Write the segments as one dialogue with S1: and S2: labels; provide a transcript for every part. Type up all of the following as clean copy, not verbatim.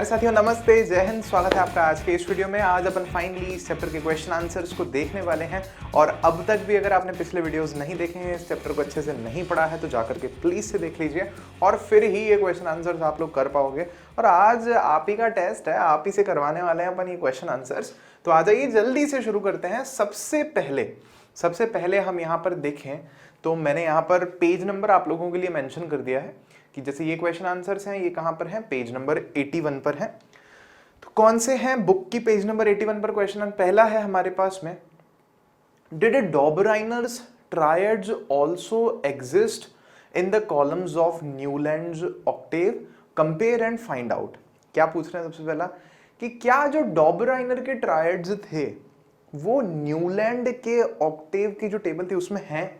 S1: प्यारे साथियों नमस्ते, जय हिंद। स्वागत है आपका आज के इस वीडियो में। आज अपन फाइनली इस चैप्टर के क्वेश्चन आंसर्स को देखने वाले हैं और अब तक भी अगर आपने पिछले वीडियोस नहीं देखे हैं, इस चैप्टर को अच्छे से नहीं पढ़ा है तो जाकर के प्लीज से देख लीजिए और फिर ही ये क्वेश्चन आंसर्स आप लोग कर पाओगे। और आज आप ही का टेस्ट है, आप ही से करवाने वाले हैं अपन ये क्वेश्चन आंसर्स। तो आ जाइए जल्दी से शुरू करते हैं। सबसे पहले हम यहाँ पर देखें तो मैंने यहाँ पर पेज नंबर आप लोगों के लिए मेंशन कर दिया है कि जैसे ये क्वेश्चन आंसर्स हैं, ये कहां पर हैं, पेज नंबर 81 पर हैं। तो कौन से हैं बुक की पेज नंबर 81 पर क्वेश्चन? पहला है हमारे पास में, did Dobereiner's triads also exist in the columns of Newlands octave, compare and find out. क्या पूछ रहे हैं सबसे पहला कि क्या जो डॉबराइनर के ट्रायड्स थे वो न्यूलैंड के ऑक्टेव की जो टेबल थी उसमें हैं?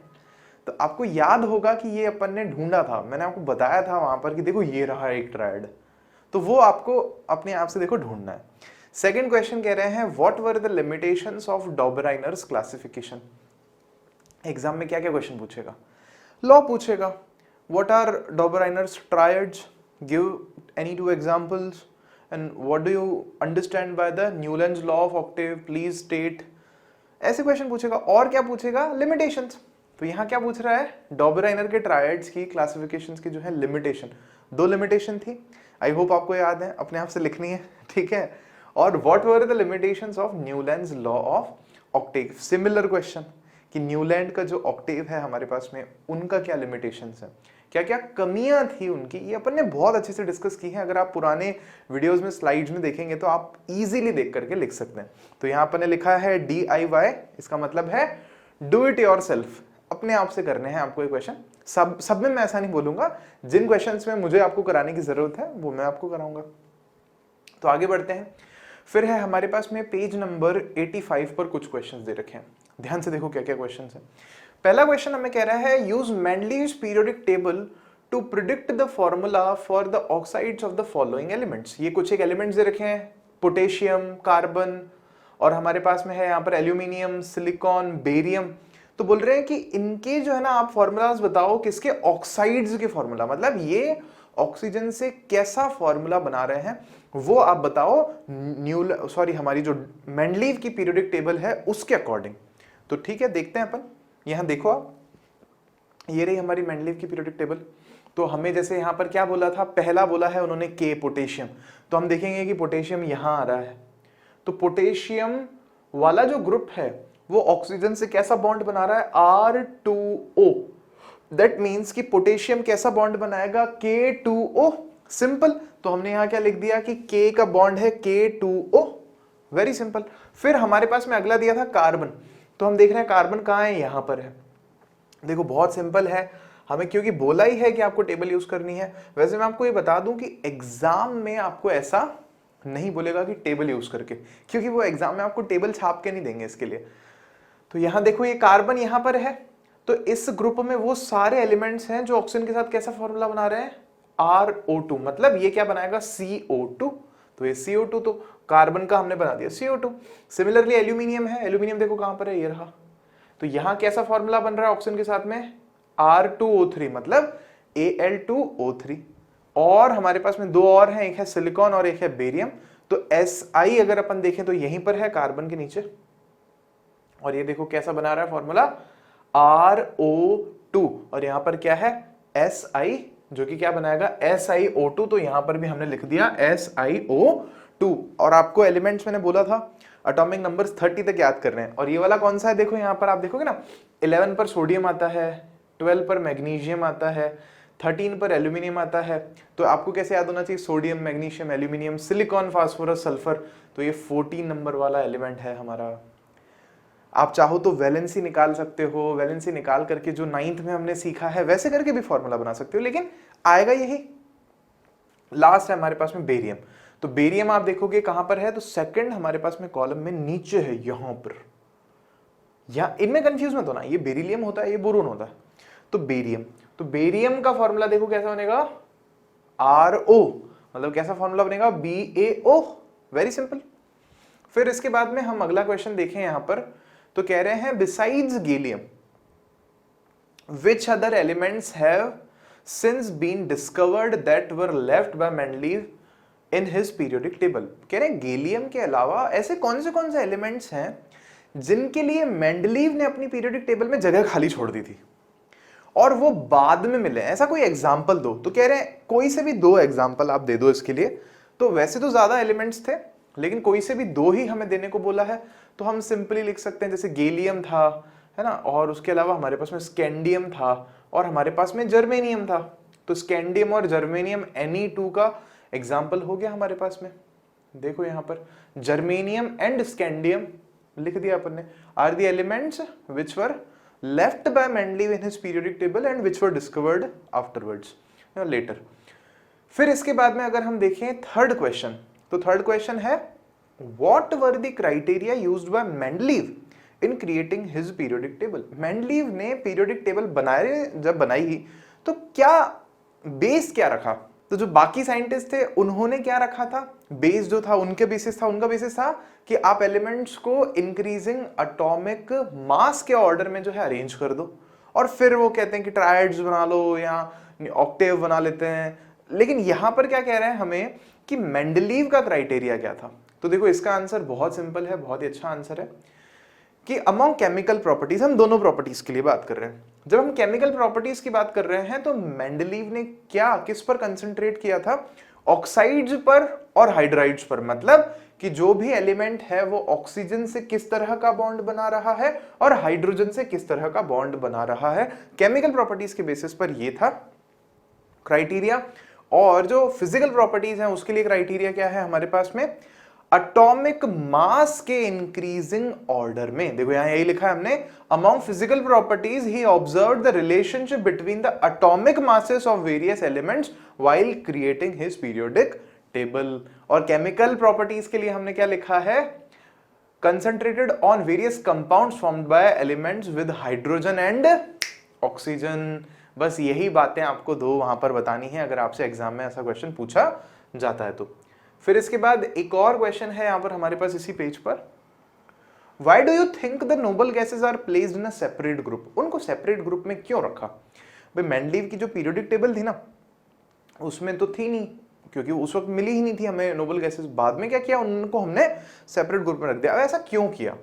S1: तो आपको याद होगा कि ये अपन ने ढूंढा था, मैंने आपको बताया था वहां पर कि देखो ये रहा एक ट्रायड, तो वो आपको अपने आप से देखो ढूंढना है। सेकंड क्वेश्चन कह रहे हैं what were the limitations of Dobereiner's classification. Exam में क्या क्या क्वेश्चन पूछेगा? लॉ पूछेगा, what are Dobereiner's triads, give any two examples, and what do you understand by the Newlands law of octave, please state. ऐसे question पूछेगा। और क्या पूछेगा? लिमिटेशंस। तो यहाँ क्या पूछ रहा है? डॉबराइनर के ट्रायड्स की क्लासिफिकेशंस की जो है लिमिटेशन, दो लिमिटेशन थी, आई होप आपको याद है, अपने आप से लिखनी है, ठीक है। और what were the limitations of Newlands law of Octave. Similar question कि न्यूलैंड का जो ऑक्टेव है हमारे पास में, उनका क्या लिमिटेशंस है, क्या क्या कमियां थी उनकी, ये अपन ने बहुत अच्छे से डिस्कस की है। अगर आप पुराने वीडियोस में स्लाइड्स में देखेंगे तो आप इजीली देख करके लिख सकते हैं। तो यहाँ अपन ने लिखा है DIY, इसका मतलब है डू इट योरसेल्फ, अपने आप से करने हैं आपको ये क्वेश्चन। सब में मैं ऐसा नहीं बोलूंगा, जिन क्वेश्चंस में मुझे आपको कराने की जरूरत है वो मैं आपको कराऊंगा। तो आगे बढ़ते हैं। फिर है हमारे पास में पेज नंबर 85 पर कुछ क्वेश्चंस दे रखे हैं, ध्यान से देखो क्या क्या क्वेश्चंस हैं। पहला क्वेश्चन हमें कह रहा है use Mendeleev's periodic table to predict the formula for the oxides of the following elements. ये कुछ एक एलिमेंट्स दे रखे हैं, पोटेशियम, कार्बन और हमारे पास में है यहाँ पर एल्यूमिनियम, सिलिकॉन, बेरियम। तो बोल रहे हैं कि इनके जो है ना आप फॉर्मूलाज बताओ, किसके? ऑक्साइड्स के फॉर्मूला, मतलब ये ऑक्सीजन से कैसा फॉर्मूला बना रहे हैं वो आप बताओ हमारी जो मेंडलीव की पीरियोडिक टेबल है उसके अकॉर्डिंग। तो ठीक है, देखते हैं अपन। यहां देखो आप, ये रही हमारी मेंडलीव की पीरियोडिक टेबल। तो हमें जैसे यहां पर क्या बोला था, पहला बोला है उन्होंने के पोटेशियम, तो हम देखेंगे कि पोटेशियम यहां आ रहा है। तो पोटेशियम वाला जो ग्रुप है वो ऑक्सीजन से कैसा बॉन्ड बना रहा है? R2O। दैट मींस कि पोटेशियम कैसा बॉन्ड बनाएगा? K2O। सिंपल। तो हमने यहां क्या लिख दिया कि K का बॉन्ड है K2O, वेरी सिंपल। फिर हमारे पास में अगला दिया था कार्बन, तो हम देख रहे हैं कार्बन कहां है? यहां पर है। देखो बहुत सिंपल है, हमें क्योंकि बोला ही है कि आपको टेबल यूज करनी है। वैसे मैं आपको ये बता दूं कि एग्जाम में आपको ऐसा नहीं बोलेगा कि टेबल यूज करके, क्योंकि वो एग्जाम में आपको टेबल छाप के नहीं देंगे इसके लिए। तो यहां देखो ये कार्बन यहां पर है, तो इस ग्रुप में वो सारे एलिमेंट्स हैं जो ऑक्सीजन के साथ कैसा फॉर्मूला बना रहे हैं? RO2, मतलब ये क्या बनाएगा? CO2। तो ये CO2, तो कार्बन का हमने बना दिया CO2। सिमिलरली एल्यूमिनियम है, एल्यूमिनियम देखो कहां पर है, ये रहा। तो यहां कैसा फॉर्मूला बन रहा है ऑक्सीजन के साथ में? R2O3, मतलब Al2O3। और हमारे पास में दो और हैं, एक है सिलिकॉन और एक है बेरियम। तो Si अगर अपन देखें तो यहीं पर है कार्बन के नीचे, और ये देखो कैसा बना रहा है फॉर्मूला? RO2। और यहां पर क्या है? Si, जो कि क्या बनाएगा? SiO2। तो यहां पर भी हमने लिख दिया SiO2। और आपको एलिमेंट्स मैंने बोला था एटॉमिक नंबर्स 30 तक याद कर रहे हैं। और ये वाला कौन सा है? देखो यहां पर आप देखोगे ना, 11 पर सोडियम आता है, 12 पर मैग्नीशियम आता है, 13 पर एल्यूमिनियम आता है। तो आपको कैसे याद होना चाहिए? Sodium, magnesium, aluminium, silicon, phosphorus, sulphur. तो ये 14 नंबर वाला एलिमेंट है हमारा। आप चाहो तो वैलेंसी निकाल सकते हो, वैलेंसी निकाल करके जो 9th में हमने सीखा है वैसे करके भी फॉर्मूला बना सकते हो, लेकिन आएगा यही। लास्ट है हमारे पास में बेरियम। तो बेरियम आप देखोगे कहां पर है? तो सेकंड हमारे पास में कॉलम में नीचे है, यहां पर। इनमें कंफ्यूज मत होना, ये बेरिलियम होता है, ये बोरोन होता है। तो बेरियम का फॉर्मूला देखो कैसा बनेगा? RO, मतलब कैसा फॉर्मूला बनेगा? BaO, very simple. फिर इसके बाद में हम अगला क्वेश्चन देखें यहां पर, तो कह रहे हैं besides gallium which other elements have since been discovered that were left by Mendeleev in his periodic table. कह रहे हैं गैलियम के अलावा ऐसे कौन से एलिमेंट्स हैं जिनके लिए मेंडलीव ने अपनी पीरियोडिक टेबल में जगह खाली छोड़ दी थी और वो बाद में मिले, ऐसा कोई एग्जाम्पल दो। तो कह रहे हैं कोई से भी 2 एग्जाम्पल आप दे दो इसके लिए। तो वैसे तो ज्यादा एलिमेंट्स थे लेकिन कोई से भी 2 ही हमें देने को बोला है, तो हम सिंपली लिख सकते हैं जैसे गैलियम था, है ना, और उसके अलावा हमारे पास में स्कैंडियम था और हमारे पास में जर्मेनियम था। तो स्कैंडियम और जर्मेनियम Ne2 का एग्जाम्पल हो गया हमारे पास में। देखो यहाँ पर जर्मेनियम एंड स्कैंडियम लिख दिया अपन ने, are the elements which were left by Mendeleev in his periodic table and which were discovered afterwards, later. फिर इसके बाद में अगर हम देखें थर्ड क्वेश्चन, तो थर्ड क्वेश्चन है what were the criteria used by Mendeleev in creating his periodic table? Mendeleev ने periodic table जब बनाई तो क्या बेस क्या रखा? तो जो बाकी साइंटिस्ट थे उन्होंने क्या रखा था बेस, जो था उनका बेसिस था कि आप एलिमेंट्स को इंक्रीजिंग एटॉमिक मास के ऑर्डर में जो है अरेंज कर दो, और फिर वो कहते हैं कि ट्रायड्स बना लो या ऑक्टेव बना लेते हैं। लेकिन यहां पर क्या कह रहे हैं हमें कि मेंडलीव का क्राइटेरिया क्या था? तो देखो इसका आंसर बहुत सिंपल है, बहुत ही अच्छा आंसर है कि अमॉन्ग केमिकल प्रॉपर्टीज, हम दोनों प्रॉपर्टीज के लिए बात कर रहे हैं। जब हम केमिकल प्रॉपर्टीज की बात कर रहे हैं तो मेंडलीव ने किस पर कंसंट्रेट किया था? ऑक्साइड्स पर और हाइड्राइड्स पर। मतलब कि जो भी एलिमेंट है वो ऑक्सीजन से किस तरह का बॉन्ड बना रहा है और हाइड्रोजन से किस तरह का बॉन्ड बना रहा है, केमिकल प्रॉपर्टीज के बेसिस पर ये था क्राइटेरिया। और जो फिजिकल प्रॉपर्टीज हैं उसके लिए क्राइटेरिया क्या है हमारे पास में? एटॉमिक मास के इंक्रीजिंग ऑर्डर में। देखो यहां यही लिखा है हमने, among physical properties he observed the relationship between the atomic masses of various elements while creating his periodic table. और केमिकल प्रॉपर्टीज के लिए हमने क्या लिखा है? Concentrated on various compounds formed by elements with hydrogen and oxygen. बस यही बातें आपको 2 वहां पर बतानी है अगर आपसे एग्जाम में ऐसा क्वेश्चन पूछा जाता है तो। फिर इसके बाद एक और क्वेश्चन है यहां पर हमारे पास इसी पेज पर, Why do you think the noble gases are placed in a separate group? उनको सेपरेट ग्रुप में क्यों रखा? भाई मेंडलीव की जो पीरियोडिक टेबल थी ना उसमें तो थी नहीं, क्योंकि उस वक्त मिली ही नहीं थी हमें नोबल गैसेस। बाद में क्या किया, उनको हमने सेपरेट ग्रुप में रख दिया। अब ऐसा क्यों किया?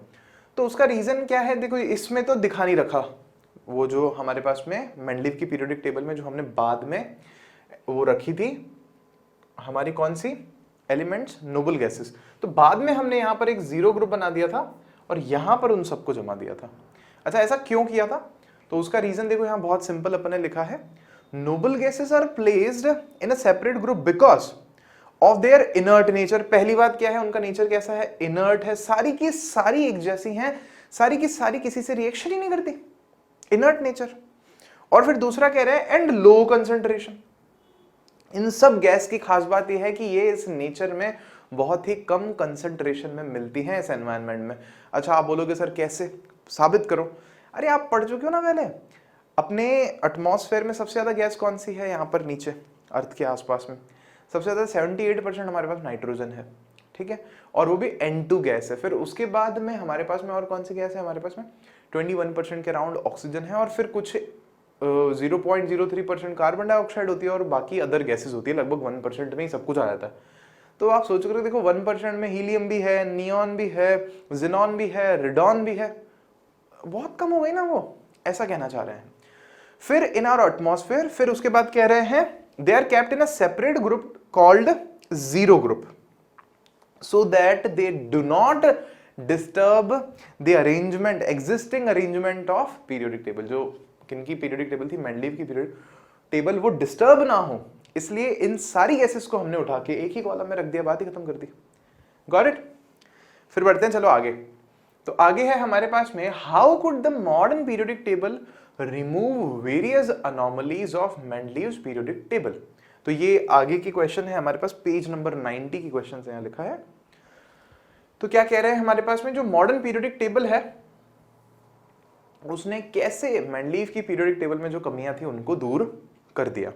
S1: तो उसका रीजन क्या है? देखो इसमें तो दिखा नहीं रखा, वो जो हमारे पास में मेंडलीव की पीरियोडिक टेबल में जो हमने बाद में वो रखी थी हमारी कौन सी एलिमेंट्स, नोबल गैसेस, तो बाद में हमने यहाँ पर एक 0 ग्रुप बना दिया था और यहाँ पर उन सबको जमा दिया था। अच्छा ऐसा क्यों किया था? तो उसका रीजन देखो यहाँ बहुत सिंपल अपन ने लिखा है, noble gases are placed in a separate group because of their inert nature. पहली बात क्या है, उनका नेचर कैसा है? इनर्ट है, सारी की सारी एक जैसी हैं, सारी की सारी किसी से रिएक्शन ही नहीं करती, इनर्ट नेचर। और फिर दूसरा कह रहे हैं एंड लो कंसंट्रेशन। इन सब गैस की खास बात यह है कि ये इस नेचर में बहुत ही कम कंसंट्रेशन में मिलती हैं इस एनवायरनमेंट में। अच्छा आप बोलोगे सर कैसे, साबित करो। अरे आप पढ़ चुके हो ना पहले, अपने एटमॉस्फेयर में सबसे ज्यादा गैस कौन सी है? यहाँ पर नीचे अर्थ के आसपास में सबसे ज्यादा 78% हमारे पास नाइट्रोजन है, ठीक है, और वो भी N2 गैस है। फिर उसके बाद में हमारे पास में और कौन सी गैस है? हमारे पास में 21% के अराउंड ऑक्सीजन है, और फिर कुछ 0.03% कार्बन डाइऑक्साइड होती है, और बाकी अदर गैसेस होती है। लगभग 1% में ही सब कुछ आ जाता है। तो आप सोच रहे हो, देखो 1% में हीलियम भी है, नियॉन भी है, जिनॉन भी है, रेडॉन भी है, बहुत कम हो गई ना वो, ऐसा कहना चाह रहे हैं। फिर इन आवर एटमॉस्फेयर, फिर उसके बाद कह रहे हैं they are kept in a separate group called 0 group so that they do not disturb the arrangement, existing arrangement of periodic table. जो किनकी पीरियोडिक टेबल थी? मेंडलीव की पीरियोडिक टेबल, वो डिस्टर्ब ना हो, इसलिए इन सारी गैसेस को हमने उठा के एक ही कॉलम में रख दिया, बात ही खत्म कर दी। Got it? फिर बढ़ते हैं चलो आगे। तो आगे है हमारे पास में, how could the modern periodic table remove various anomalies of Mendeleev's periodic table. तो ये आगे की क्वेश्चन है हमारे पास, पेज नंबर 90 की क्वेश्चन यहां लिखा है। तो क्या कह रहे हैं हमारे पास में, जो मॉडर्न पीरियोडिक टेबल है उसने कैसे मेंडलीव की पीरियोडिक टेबल में जो कमियां थी उनको दूर कर दिया।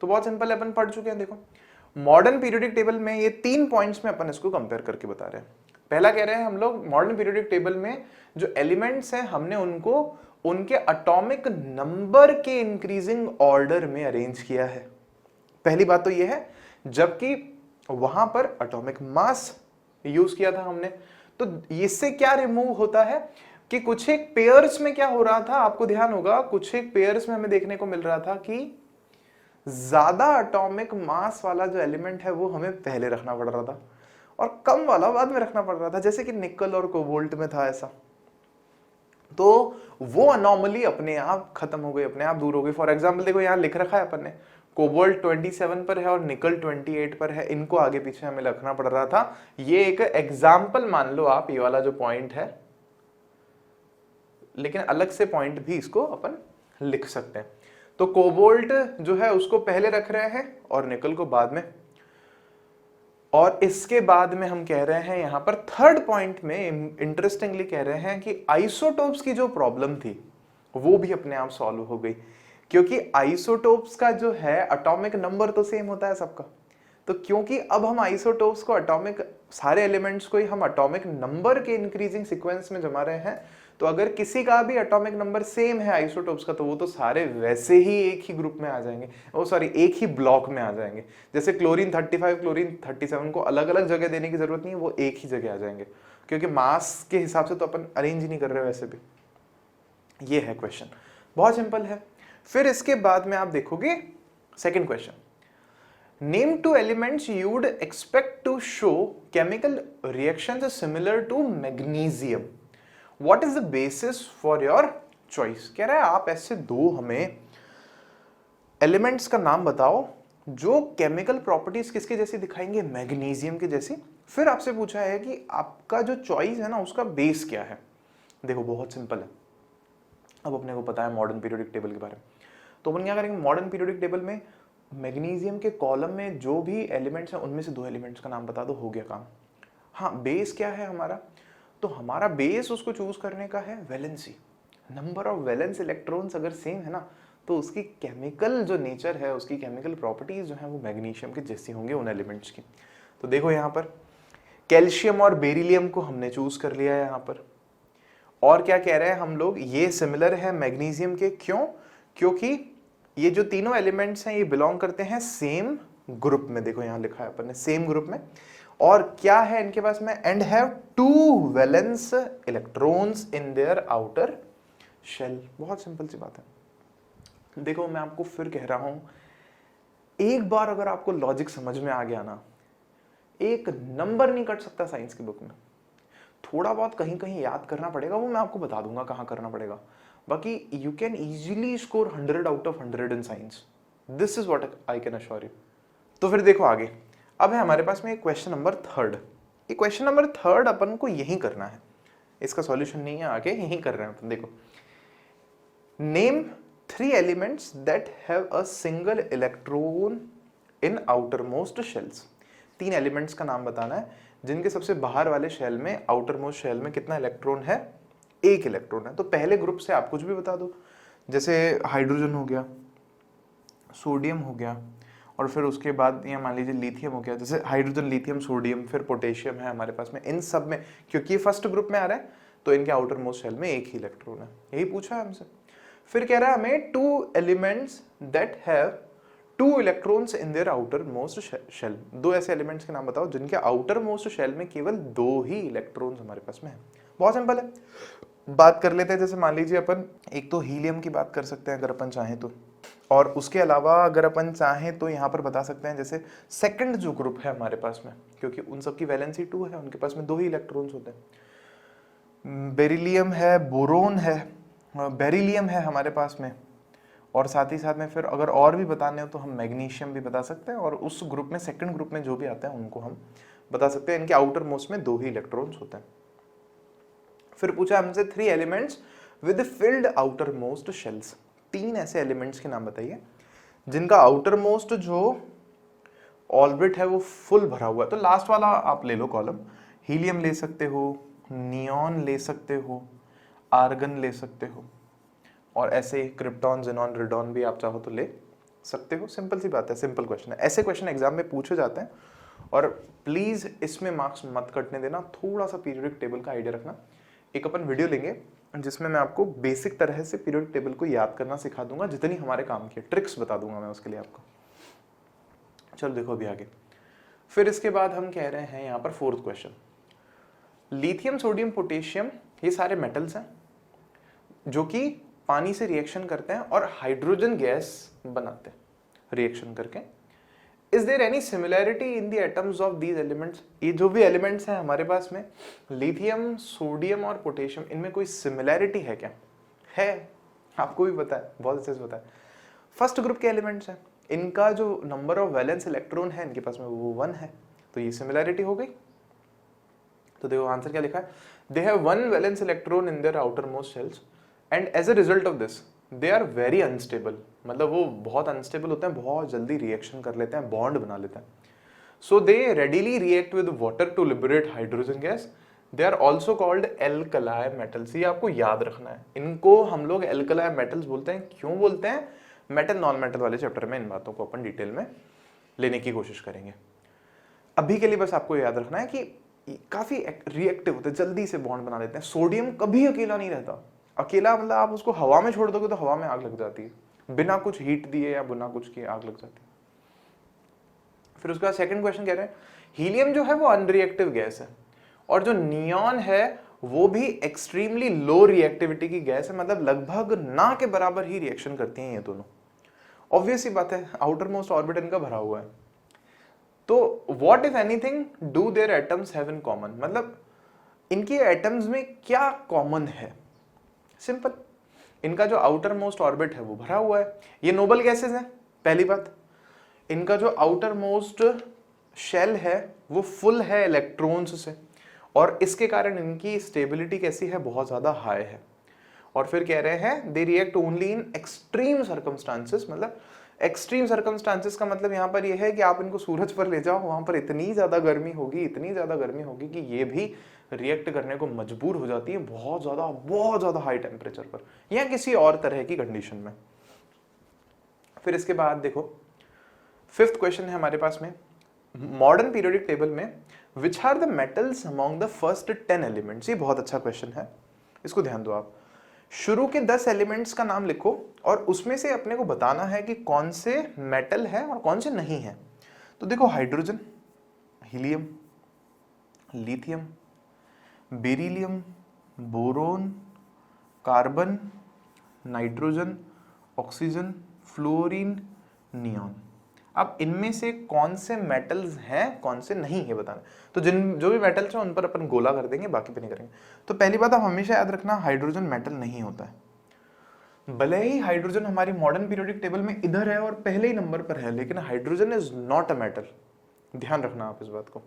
S1: तो बहुत सिंपल है, अपन पढ़ चुके हैं। देखो मॉडर्न पीरियोडिक टेबल में ये 3 पॉइंट्स में अपन इसको कंपेयर करके बता रहे हैं। पहला कह रहे हैं हम लोग मॉडर्न पीरियोडिक टेबल में जो एलिमेंट्स हैं हमने उनको उनके एटॉमिक नंबर के इंक्रीजिंग ऑर्डर में अरेंज किया है। पहली बात तो ये है, जबकि वहां पर एटॉमिक मास यूज किया था हमने। तो इससे क्या रिमूव होता है कि कुछ एक पेयर्स में क्या हो रहा था, आपको ध्यान होगा, कुछ एक पेयर्स में हमें देखने को मिल रहा था कि ज्यादा एटॉमिक मास वाला जो एलिमेंट है वो हमें पहले रखना पड़ रहा था और कम वाला बाद में रखना पड़ रहा था, जैसे कि निकल और कोबाल्ट में था ऐसा। तो वो अनोमली अपने आप खत्म हो गई, अपने आप दूर हो गई। फॉर एग्जाम्पल देखो यहाँ लिख रखा है अपन ने, कोबाल्ट 27 पर है और निकल 28 पर है, इनको आगे पीछे हमें रखना पड़ रहा था। ये एक एग्जाम्पल मान लो आप, ये वाला जो पॉइंट है, लेकिन अलग से पॉइंट भी इसको अपन लिख सकते हैं। तो कोबाल्ट जो है उसको पहले रख रहे हैं और निकल को बाद में। और इसके बाद में हम कह रहे हैं यहां पर थर्ड पॉइंट में इंटरेस्टिंगली कह रहे हैं कि आइसोटोप्स की जो प्रॉब्लम थी वो भी अपने आप सॉल्व हो गई, क्योंकि आइसोटोप्स का जो है एटॉमिक नंबर तो सेम होता है सबका। तो क्योंकि अब हम आइसोटोप्स को एटॉमिक, सारे एलिमेंट्स को ही हम एटॉमिक नंबर के इंक्रीजिंग सीक्वेंस में जमा रहे हैं, तो अगर किसी का भी एटॉमिक नंबर सेम है आइसोटोप्स का, तो वो तो सारे वैसे ही एक ही ग्रुप में आ जाएंगे, वो सॉरी एक ही ब्लॉक में आ जाएंगे। जैसे क्लोरीन 35 क्लोरीन 37 को अलग अलग जगह देने की जरूरत नहीं है, वो एक ही जगह आ जाएंगे, क्योंकि मास के हिसाब से तो अपन अरेंज ही नहीं कर रहे वैसे भी। ये है क्वेश्चन, बहुत सिंपल है। फिर इसके बाद में आप देखोगे second question, name two elements you would expect to show chemical reactions similar to magnesium, what is the basis for your choice. कह रहा है आप ऐसे दो हमें एलिमेंट्स का नाम बताओ जो केमिकल प्रॉपर्टीज किसके जैसी दिखाएंगे, मैग्नीशियम के जैसी। फिर आपसे पूछा है कि आपका जो चॉइस है ना उसका बेस क्या है। देखो बहुत सिंपल है, अब अपने को पता है मॉडर्न पीरियोडिक टेबल के बारे में, तो अपन क्या करेंगे, मॉडर्न पीरियोडिक टेबल में मैग्नीशियम के कॉलम में जो भी एलिमेंट्स हैं उनमें से दो एलिमेंट्स का नाम बता दो, हो गया काम। हाँ, बेस क्या है हमारा, तो हमारा बेस उसको चूज करने का है valency, number of valence electrons अगर सेम है ना, तो उसकी केमिकल जो नेचर है, उसकी केमिकल प्रॉपर्टीज जो है वो मैग्नीशियम के जैसी होंगे उन एलिमेंट्स की। तो देखो यहाँ पर कैल्शियम और बेरिलियम को हमने चूज कर लिया है यहाँ पर, और क्या कह रहे हैं हम लोग, ये सिमिलर है मैग्नीशियम के, क्यों, क्योंकि ये जो तीनों एलिमेंट्स हैं ये बिलोंग करते हैं सेम ग्रुप में। देखो यहाँ लिखा है अपन ने सेम ग्रुप में, और क्या है इनके पास में, and have two valence electrons in their outer shell. बहुत सिंपल सी बात है। देखो मैं आपको फिर कह रहा हूं, एक बार अगर आपको लॉजिक समझ में आ गया ना, एक नंबर नहीं कट सकता साइंस की बुक में। थोड़ा बहुत कहीं कहीं याद करना पड़ेगा, वो मैं आपको बता दूंगा कहां करना पड़ेगा, बाकी you can easily score 100 out of 100 in science, this is what I can assure you. तो फिर देखो आगे, अब है हमारे पास में क्वेश्चन नंबर थर्ड। ये क्वेश्चन नंबर थर्ड अपन को यही करना है, इसका सॉल्यूशन नहीं है, आगे यही कर रहे हैं अपन। देखो, name 3 elements that have a single electron in outer most shells. 3 elements का नाम बताना है जिनके सबसे बाहर वाले शेल में, आउटर मोस्ट शेल में कितना इलेक्ट्रॉन है, एक इलेक्ट्रॉन है। तो पहले ग्रुप से आप कुछ भी बता दो, जैसे हाइड्रोजन हो गया, सोडियम हो गया, और फिर उसके बाद ये मान लीजिए लिथियम हो गया। जैसे हाइड्रोजन, लिथियम, सोडियम, फिर पोटेशियम है हमारे पास में। इन सब में, क्योंकि ये फर्स्ट ग्रुप में आ रहा है, तो इनके आउटर मोस्ट शेल में एक ही इलेक्ट्रॉन है, यही पूछा है हमसे। फिर कह रहा है हमें 2 elements that have 2 electrons in their outermost shell. 2 ऐसे एलिमेंट्स के नाम बताओ जिनके आउटर मोस्ट शेल में केवल 2 ही इलेक्ट्रॉन्स हमारे पास में है। बहुत सिंपल है, बात कर लेते हैं। जैसे मान लीजिए अपन एक तो हीलियम की बात कर सकते हैं अगर अपन चाहें तो, और उसके अलावा अगर अपन चाहें तो यहाँ पर बता सकते हैं जैसे सेकंड जो ग्रुप है हमारे पास में, क्योंकि उन सब की वैलेंसी 2 है, उनके पास में 2 ही इलेक्ट्रॉन्स होते हैं। बेरिलियम है, बोरोन है, बेरिलियम है हमारे पास में, और साथ ही साथ में फिर अगर और भी बताने हो तो हम मैग्नीशियम भी बता सकते हैं, और उस ग्रुप में सेकंड ग्रुप में जो भी आते हैं उनको हम बता सकते हैं। इनके आउटर मोस्ट में 2 ही इलेक्ट्रॉन्स होते हैं। फिर पूछा हमसे 3 elements with field outer most shells. 3 ऐसे एलिमेंट्स के नाम बताइए जिनका आउटर मोस्ट जो ऑर्बिट है वो फुल भरा हुआ है। तो लास्ट वाला आप ले लो कॉलम, हीलियम ले सकते हो, नियॉन ले सकते हो, आर्गन ले सकते हो, और ऐसे क्रिप्टॉन, ज़ेनॉन, रेडॉन भी आप चाहो तो ले सकते हो। सिंपल सी बात है, सिंपल क्वेश्चन है। ऐसे क्वेश्चन एग्जाम में पूछे जाते हैं, और प्लीज इसमें मार्क्स मत कटने देना, थोड़ा सा पीरियोडिक टेबल का आइडिया रखना। एक अपन वीडियो लेंगे जिसमें मैं आपको बेसिक तरह से पीरियोडिक टेबल को याद करना सिखा दूंगा, जितनी हमारे काम की ट्रिक्स बता दूंगा मैं उसके लिए आपको। चलो देखो अभी आगे। फिर इसके बाद हम कह रहे हैं यहाँ पर fourth question, lithium, sodium, potassium ये सारे मेटल्स हैं जो कि पानी से रिएक्शन करते हैं और हाइड्रोजन गैस बनाते हैं रिएक्शन करके। Is there any similarity in the atoms of these elements? ये जो भी एलिमेंट्स हैं हमारे पास में, लिथियम, सोडियम और पोटेशियम, इनमें कोई सिमिलैरिटी है क्या? है, आपको भी पता है, बहुत अच्छे से पता है। फर्स्ट ग्रुप के एलिमेंट्स हैं, इनका जो नंबर ऑफ वैलेंस इलेक्ट्रॉन है इनके पास में वो 1 है, तो ये सिमिलैरिटी हो गई। तो देखो आंसर क्या लिखा है, they have 1 valence electron in their outermost shells and as a result of this they are very unstable, मतलब वो बहुत अनस्टेबल होते हैं, बहुत जल्दी रिएक्शन कर लेते हैं, बॉन्ड बना लेते हैं। So they readily react with water to liberate hydrogen gas, they are also called alkali metals. ये आपको याद रखना है, इनको हम लोग एल्कलाई मेटल्स बोलते हैं। क्यों बोलते हैं? मेटल नॉन मेटल वाले चैप्टर में इन बातों को अपन डिटेल में लेने की कोशिश करेंगे। अभी के लिए बस आपको याद रखना है कि काफी रिएक्टिव होते हैं, जल्दी से बॉन्ड बना लेते हैं। सोडियम कभी अकेला नहीं रहता, अकेला मतलब आप उसको हवा में छोड़ दोगे तो हवा में आग लग जाती है, बिना कुछ हीट दिए या बिना कुछ किए आग लग जाती है। फिर उसका सेकंड क्वेश्चन कह रहे हैं, हीलियम जो है वो अनरिएक्टिव गैस है और जो नियॉन है वो भी एक्सट्रीमली लो रिएक्टिविटी की गैस है, मतलब लगभग ना के बराबर ही रिएक्शन करती हैं ये दोनों। ऑब्वियस ही बात है, आउटर मोस्ट ऑर्बिट इनका भरा हुआ है। तो what if anything do their atoms have in common, मतलब इनके एटम्स में क्या कॉमन है? सिंपल, इनका जो आउटर मोस्ट ऑर्बिट है वो भरा हुआ है, ये नोबल गैसेस हैं पहली बात। इनका जो आउटर मोस्ट शेल है वो फुल है इलेक्ट्रॉन्स से और इसके कारण इनकी स्टेबिलिटी कैसी है? बहुत ज्यादा हाई है। और फिर कह रहे हैं they react only in extreme circumstances, मतलब एक्सट्रीम सर्कमस्टांसेस का मतलब यहाँ पर यह है कि आप इनको सूरज पर ले जाओ, वहां पर इतनी ज्यादा गर्मी होगी, इतनी ज्यादा गर्मी होगी कि ये भी रिएक्ट करने को मजबूर हो जाती है बहुत ज्यादा हाई टेम्परेचर पर या किसी और तरह की कंडीशन में। फिर इसके बाद देखो फिफ्थ क्वेश्चन है हमारे पास में, मॉडर्न पीरियोडिक टेबल में which are the metals among the first 10 elements? ये बहुत अच्छा क्वेश्चन है, इसको ध्यान दो आप। शुरू के 10 एलिमेंट्स का नाम लिखो और उसमें से अपने को बताना है कि कौन से मेटल है और कौन से नहीं है। तो देखो hydrogen, helium, lithium, beryllium, boron, carbon, nitrogen, oxygen, fluorine, neon. अब इनमें से कौन से मेटल्स हैं कौन से नहीं है बताना। तो जो भी मेटल्स हैं उन पर अपन गोला कर देंगे, बाकी पे नहीं करेंगे। तो पहली बात आप हमेशा याद रखना, हाइड्रोजन मेटल नहीं होता है। भले ही हाइड्रोजन हमारी मॉडर्न पीरियोडिक टेबल में इधर है और पहले ही नंबर पर है, लेकिन hydrogen is not a metal, ध्यान रखना आप इस बात को।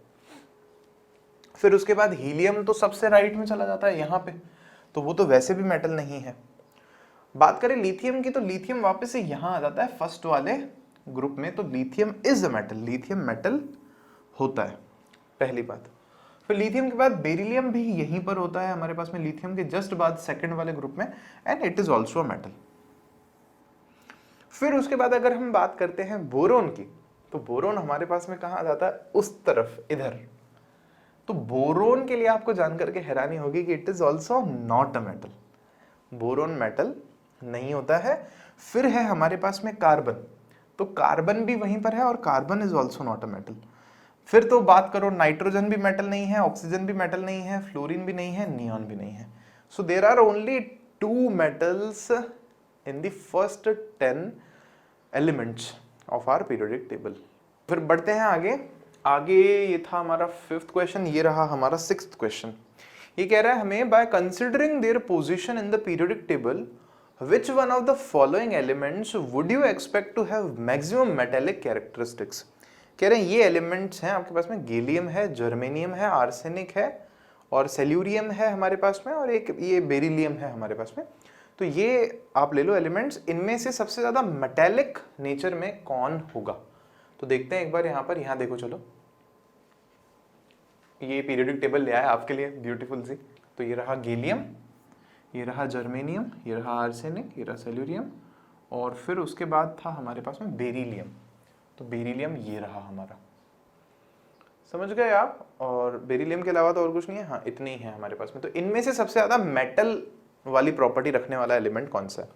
S1: फिर उसके बाद हीलियम तो सबसे राइट में चला जाता है यहाँ पे, तो वो तो वैसे भी मेटल नहीं है। बात करें लिथियम की, तो लिथियम वापस से यहाँ आ जाता है फर्स्ट वाले ग्रुप में, तो lithium is a metal, lithium metal होता है, पहली बात। फिर लिथियम के बाद बेरिलियम भी यहीं पर होता है हमारे पास में, लिथियम के जस्ट बाद सेकंड वाले ग्रुप में, and it is also a metal. फिर उसके बाद अगर हम बात करते हैं बोरोन की, तो बोरोन हमारे पास में कहाँ आ जाता है? उस तरफ, इधर। तो बोरोन के लिए आपको जानकर के हैरानी होगी कि it is also not a metal, boron metal नहीं होता है। फिर है हमारे पास में कार्बन, तो कार्बन भी वहीं पर है और carbon is also not a metal. फिर तो बात करो, नाइट्रोजन भी मेटल नहीं है, ऑक्सीजन भी मेटल नहीं है, फ्लोरीन भी नहीं है, नियॉन भी नहीं है। So there are only 2 metals in the first 10 elements of our periodic table. फिर बढ़ते हैं आगे ये था हमारा 5th क्वेश्चन, ये रहा हमारा 6th क्वेश्चन। ये कह रहा है हमें, by considering their position in the periodic table which one of the following elements would you expect to have maximum metallic characteristics? कह रहे हैं ये एलिमेंट्स हैं आपके पास में, गैलियम है, जर्मेनियम है, आर्सेनिक है और सेल्यूरियम है हमारे पास में, और एक ये बेरिलियम है हमारे पास में। तो ये आप ले लो एलिमेंट्स, इनमें से सबसे ज्यादा मेटेलिक नेचर में कौन होगा? तो देखते हैं एक बार यहाँ पर, यहाँ देखो चलो, ये पीरियोडिक टेबल ले आया आपके लिए ब्यूटीफुल सी। तो ये रहा गैलियम, ये रहा जर्मेनियम, ये रहा आर्सेनिक, ये रहा सेल्यूरियम, और फिर उसके बाद था हमारे पास में बेरिलियम। तो बेरिलियम ये रहा हमारा, समझ गए आप? और बेरिलियम के अलावा तो और कुछ नहीं है, हाँ इतने ही है हमारे पास में। तो इनमें से सबसे ज्यादा मेटल वाली प्रॉपर्टी रखने वाला एलिमेंट कौन सा है?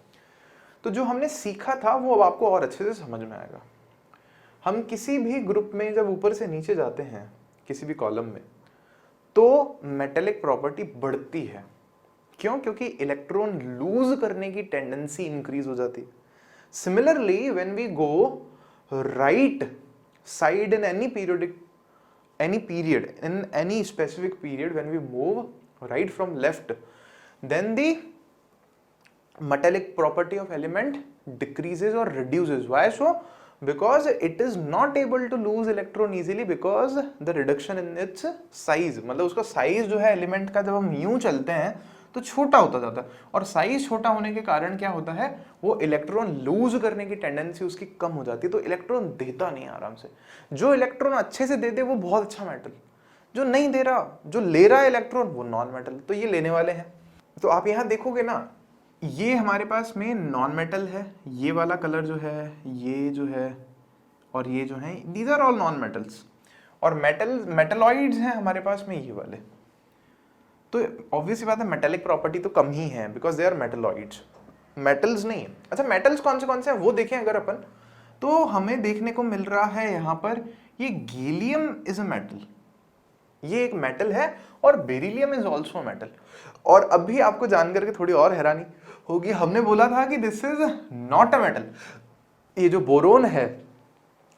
S1: तो जो हमने सीखा था वो अब आपको और अच्छे से समझ में आएगा। हम किसी भी ग्रुप में जब ऊपर से नीचे जाते हैं किसी भी कॉलम में, तो मेटेलिक प्रॉपर्टी बढ़ती है। क्यों? क्योंकि इलेक्ट्रॉन लूज करने की टेंडेंसी इंक्रीज हो जाती है। Similarly when we go right side in any period, in any specific period, when we move right from left, then the metallic property of element decreases or reduces. Why so? Because it is not able to lose electron easily because the reduction in its size, मतलब उसका size जो है element का जब हम यूं चलते हैं तो छोटा होता जाता है, और साइज छोटा होने के कारण क्या होता है, वो इलेक्ट्रॉन लूज करने की टेंडेंसी उसकी कम हो जाती है, तो इलेक्ट्रॉन देता नहीं आराम से। जो इलेक्ट्रॉन अच्छे से दे दे वो बहुत अच्छा मेटल, जो नहीं दे रहा, जो ले रहा है इलेक्ट्रॉन, वो नॉन मेटल। तो ये लेने वाले हैं। तो आप यहाँ देखोगे ना, ये हमारे पास में नॉन मेटल है, ये वाला कलर जो है, ये जो है, और ये जो है, these are all non metals. और मेटलॉइड्स हैं हमारे पास में ये वाले। तो ऑब्वियसली बात है मेटेलिक प्रॉपर्टी तो कम ही है, because they are metalloids, metals नहीं है। अच्छा, मेटल्स कौन से हैं वो देखें अगर अपन, तो हमें देखने को मिल रहा है यहाँ पर ये गैलियम इज अ मेटल, ये एक मेटल है, और बेरिलियम इज ऑल्सो मेटल। और अभी आपको जान करके थोड़ी और हैरानी होगी, हमने बोला था कि this is not a metal, ये जो बोरोन है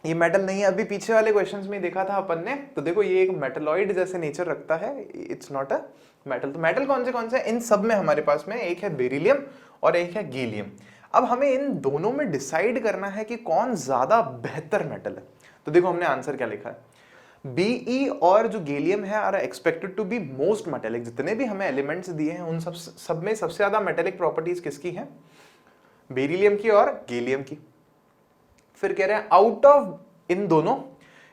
S1: ये मेटल नहीं है। अभी पीछे वाले क्वेश्चंस में देखा था अपन ने, तो देखो ये एक मेटलॉइड जैसे नेचर रखता है, इट्स नॉट अ मेटल। तो मेटल कौन से हैं? इन सब में हमारे पास में एक है बेरिलियम और एक है गैलियम। अब हमें इन दोनों में डिसाइड करना है कि कौन ज्यादा बेहतर मेटल है। तो देखो हमने आंसर क्या लिखा है, Be और जो गैलियम है are expected to be most metallic. जितने भी हमें एलिमेंट्स दिए हैं उन सब में सबसे ज्यादा मेटेलिक प्रॉपर्टीज किसकी हैं? बेरिलियम की और गैलियम की। फिर कह रहे हैं आउट ऑफ इन दोनों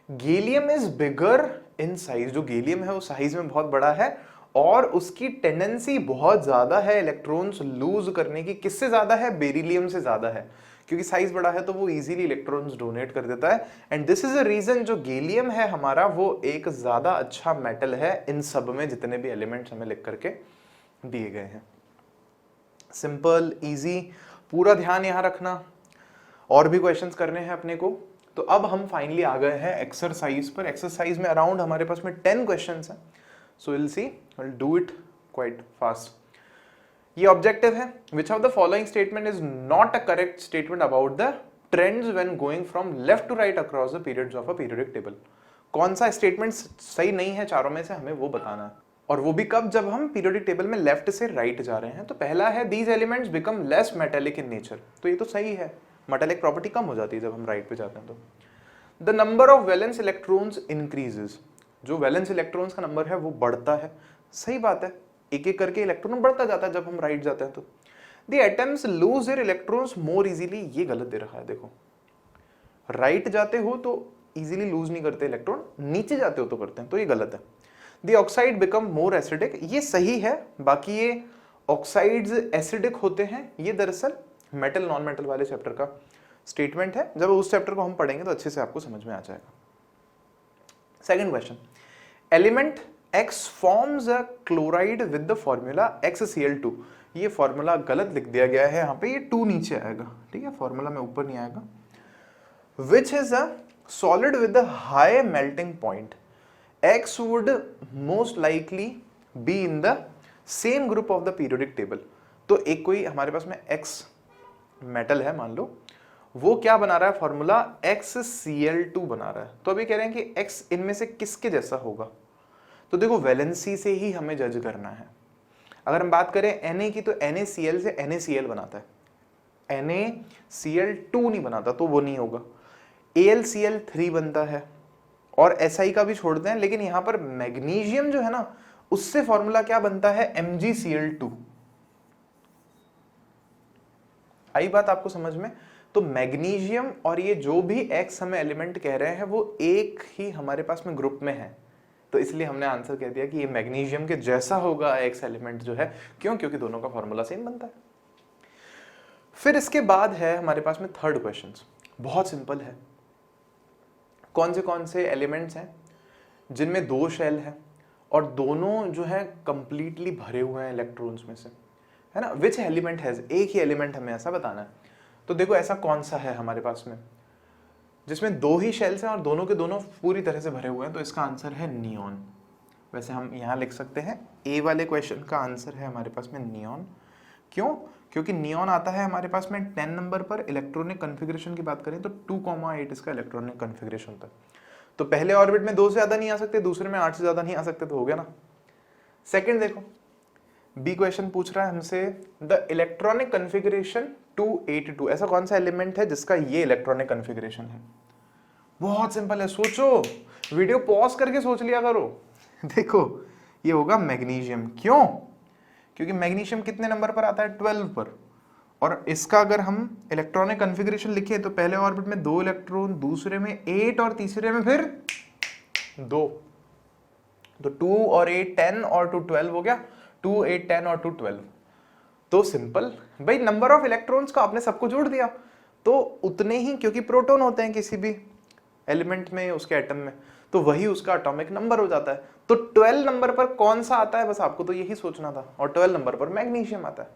S1: gallium is bigger in size, जो गैलियम है वो साइज में बहुत बड़ा है और उसकी टेंडेंसी बहुत ज्यादा है इलेक्ट्रॉन्स लूज करने की। किससे ज्यादा है? बेरिलियम से ज्यादा है, क्योंकि साइज बड़ा है तो वो इजीली इलेक्ट्रॉन्स डोनेट कर देता है। And this is a reason जो गैलियम है हमारा वो एक ज्यादा अच्छा मेटल है इन सब में जितने भी एलिमेंट्स हमें लिख करके दिए गए हैं। सिंपल, इजी, पूरा ध्यान यहां रखना। और भी क्वेश्चंस करने हैं अपने को। तो अब हम फाइनली आ गए हैं एक्सरसाइज पर। एक्सरसाइज में अराउंड हमारे पास में 10 क्वेश्चंस हैं, so will see, will do it quite fast. ये ऑब्जेक्टिव है, which of the following statement is not a correct statement about the trends when going from left to right across the periods of a periodic table. कौन सा statement सही नहीं है चारों में से, हमें वो बताना है। और वो भी कब? जब हम पीरियोडिक टेबल में लेफ्ट से राइट जा रहे हैं। तो पहला है these elements become less metallic in nature, तो ये तो सही है, मेटेलिक प्रॉपर्टी कम हो जाती है जब हम राइट पे जाते हैं। तो the number of valence electrons increases, जो वैलेंस इलेक्ट्रॉन्स का नंबर है वो बढ़ता है। सही बात है, एक एक करके इलेक्ट्रॉन बढ़ता जाता है जब हम राइट जाते हैं। तो the atoms lose their electrons more easily, ये गलत दे रखा है। देखो राइट जाते हो तो इजीली लूज नहीं करते इलेक्ट्रॉन, नीचे जाते हो तो करते हैं, तो ये गलत है। The oxide become more acidic, ये सही है। बाकी ये ऑक्साइड्स एसिडिक होते हैं, ये दरअसल मेटल नॉन मेटल वाले चैप्टर का स्टेटमेंट है। जब उस चैप्टर को हम पढ़ेंगे तो अच्छे से आपको समझ में आ जाएगा। Second question, element X forms a chloride with the formula XCl2। ये फॉर्मूला गलत लिख दिया गया है यहाँ पे, ये 2 नीचे आएगा, ठीक है, फॉर्मूला में ऊपर नहीं आएगा। Which is a solid with a high melting point, X would most likely be in the same group of the periodic table। तो एक कोई हमारे पास में X मेटल है मान लो, वो क्या बना रहा है? फॉर्मूला XCl2 बना रहा है। तो अभी कह रहे हैं कि X इनमें से किसके जैसा होगा? तो देखो वैलेंसी से ही हमें जज करना है। अगर हम बात करें Na की, तो NaCl से NaCl बनाता है, NaCl2 नहीं बनाता, तो वो नहीं होगा। AlCl3 बनता है, और Si का भी छोड़ते हैं, लेकिन यहां पर मैग्नीशियम जो है ना, उससे फॉर्मूला क्या बनता है? MgCl2। आई बात आपको समझ में? तो मैग्नीशियम और ये जो भी X हमें एलिमेंट कह रहे हैं वो एक ही हमारे पास में ग्रुप में है, तो इसलिए हमने आंसर कह दिया कि ये मैग्नीशियम के जैसा होगा X एलिमेंट जो है। क्यों? क्योंकि दोनों का फॉर्मूला सेम बनता है। फिर इसके बाद है हमारे पास में थर्ड क्वेश्चन, बहुत सिंपल है। कौन से एलिमेंट्स हैं जिनमें 2 शेल है और दोनों जो है कंप्लीटली भरे हुए हैं इलेक्ट्रॉन्स में से, है ना? विच एलिमेंट हैज, एक ही एलिमेंट हमें ऐसा बताना है। तो देखो ऐसा कौन सा है हमारे पास में जिसमें 2 ही शेल्स हैं और दोनों के दोनों पूरी तरह से भरे हुए हैं, तो इसका आंसर है नियॉन। वैसे हम यहाँ लिख सकते हैं ए वाले क्वेश्चन का आंसर है हमारे पास में नियॉन। क्यों? क्योंकि नियॉन आता है हमारे पास में 10 नंबर पर। इलेक्ट्रॉनिक कन्फिग्रेशन की बात करें तो 2,8 इसका इलेक्ट्रॉनिक कन्फिग्रेशन था। तो पहले ऑर्बिट में 2 से ज्यादा नहीं आ सकते, दूसरे में 8 से ज्यादा नहीं आ सकते, तो हो गया ना। सेकंड देखो, बी क्वेश्चन पूछ रहा है हमसे द इलेक्ट्रॉनिक कन्फिग्रेशन 282, ऐसा कौन सा एलिमेंट है जिसका ये इलेक्ट्रॉनिक कन्फिग्रेशन है? बहुत सिंपल है, सोचो, वीडियो पॉज करके सोच लिया करो। देखो ये होगा मैग्नीशियम। क्यों? क्योंकि मैग्नीशियम कितने नंबर पर आता है? 12 पर। और इसका अगर हम इलेक्ट्रॉनिक कन्फिग्रेशन लिखे तो पहले ऑर्बिट में 2 इलेक्ट्रॉन, दूसरे में 8 और तीसरे में फिर 2। तो 2 और 8 10 और 2 12 हो गया। 2 8 10 और 2 12। तो सिंपल भाई, नंबर ऑफ इलेक्ट्रॉन्स का आपने सबको जोड़ दिया तो उतने ही, क्योंकि प्रोटॉन होते हैं किसी भी एलिमेंट में, उसके एटम में, तो वही उसका एटॉमिक नंबर हो जाता है। तो 12 नंबर पर कौन सा आता है, बस आपको तो यही सोचना था। और 12 नंबर पर मैग्नीशियम आता है।